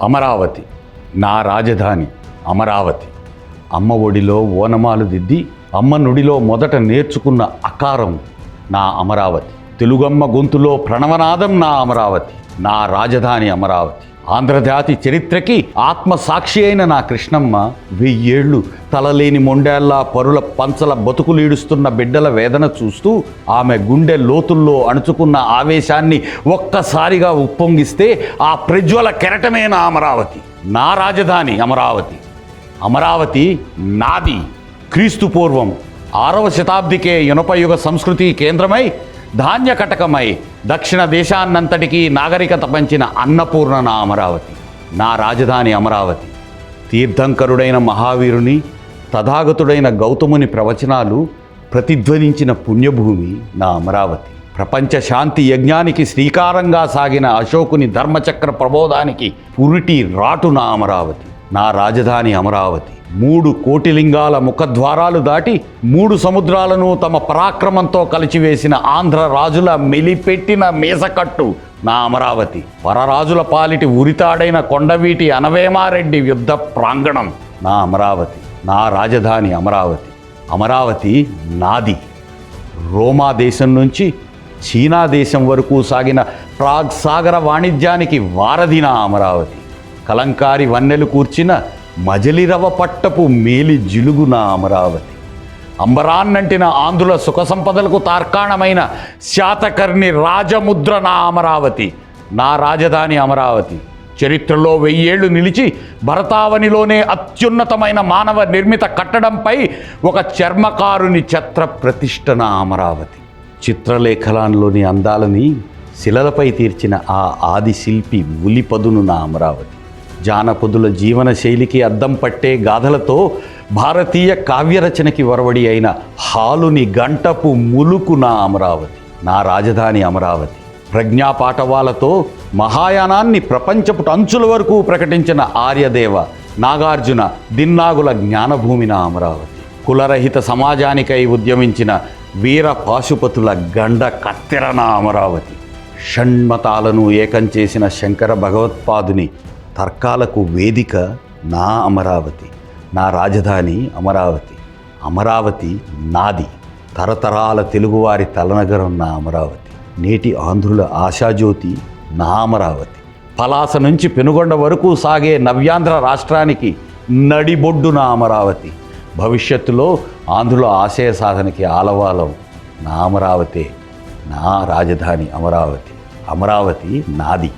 అమరావతి నా రాజధాని అమరావతి. అమ్మ ఒడిలో ఓనమాలు దిద్ది అమ్మ నుడిలో మొదట నేర్చుకున్న అకారం నా అమరావతి. తెలుగమ్మ గొంతులో ప్రణవనాదం నా అమరావతి. నా రాజధాని అమరావతి. ఆంధ్రజాతి చరిత్రకి ఆత్మసాక్షి అయిన నా కృష్ణమ్మ 1000 ఏళ్ళు తలలేని మొండేళ్ల పరుల పంచల బతుకులీడుస్తున్న బిడ్డల వేదన చూస్తూ ఆమె గుండె లోతుల్లో అణుచుకున్న ఆవేశాన్ని ఒక్కసారిగా ఉప్పొంగిస్తే ఆ ప్రజ్వల కెరటమే నా అమరావతి. నా రాజధాని అమరావతి. అమరావతి నాది. క్రీస్తు పూర్వం 6వ శతాబ్దికే ఇనుపయుగ సంస్కృతి కేంద్రమై ధాన్య కటకమై దక్షిణ దేశాన్నంతటికీ నాగరికత పంచిన అన్నపూర్ణ నా అమరావతి. నా రాజధాని అమరావతి. తీర్థంకరుడైన మహావీరుని తథాగతుడైన గౌతముని ప్రవచనాలు ప్రతిధ్వనించిన పుణ్యభూమి నా అమరావతి. ప్రపంచ శాంతి యజ్ఞానికి శ్రీకారంగా సాగిన అశోకుని ధర్మచక్ర ప్రబోధానికి పురిటి రాటు నా అమరావతి. నా రాజధాని అమరావతి. 3 కోటి లింగాల ముఖద్వారాలు దాటి 3 సముద్రాలను తమ పరాక్రమంతో కలిచివేసిన ఆంధ్ర రాజుల మెలిపెట్టిన మేసకట్టు నా అమరావతి. పరరాజుల పాలిటి ఉరితాడైన కొండవీటి అనవేమారెడ్డి యుద్ధ ప్రాంగణం నా అమరావతి. నా రాజధాని అమరావతి. అమరావతి నాది. రోమా దేశం నుంచి చీనా దేశం వరకు సాగిన ప్రాగ్ సాగర వాణిజ్యానికి వారధి నా అమరావతి. కలంకారి వన్నెలు కూర్చిన మజలిరవ పట్టపు మేలి జిలుగు నా అమరావతి. అంబరాన్నంటిన ఆంధ్రుల సుఖ సంపదలకు తార్కాణమైన శాతకర్ణి రాజముద్ర నా అమరావతి. నా రాజధాని అమరావతి. చరిత్రలో 1000 ఏళ్ళు నిలిచి భరతావనిలోనే అత్యున్నతమైన మానవ నిర్మిత కట్టడంపై ఒక చర్మకారుని ఛత్ర ప్రతిష్ఠ నా అమరావతి. చిత్రలేఖలాన్లోని అందాలని శిలలపై తీర్చిన ఆ ఆది శిల్పి ఉలిపదును నా అమరావతి. జానపదుల జీవన శైలికి అద్దం పట్టే గాథలతో భారతీయ కావ్యరచనకి వరవడి అయిన హాలుని గంటపు ములుకు నా అమరావతి. నా రాజధాని అమరావతి. ప్రజ్ఞాపాఠవాలతో మహాయానాన్ని ప్రపంచపు అంచుల వరకు ప్రకటించిన ఆర్యదేవ నాగార్జున దిన్నాగుల జ్ఞానభూమి నా అమరావతి. కులరహిత సమాజానికై ఉద్యమించిన వీర పాశుపతుల గండ కత్తెర నా అమరావతి. షణ్మతాలను ఏకం చేసిన శంకర భగవత్పాదుని తర్కాలకు వేదిక నా అమరావతి. నా రాజధాని అమరావతి. అమరావతి నాది. తరతరాల తెలుగువారి తలనగరం నా అమరావతి. నేటి ఆంధ్రుల ఆశాజ్యోతి నా అమరావతి. పలాస నుంచి పెనుగొండ వరకు సాగే నవ్యాంధ్ర రాష్ట్రానికి నడిబొడ్డు నా అమరావతి. భవిష్యత్తులో ఆంధ్రుల ఆశయ సాధనకి ఆలవాలం నా అమరావతే. నా రాజధాని అమరావతి. అమరావతి నాది.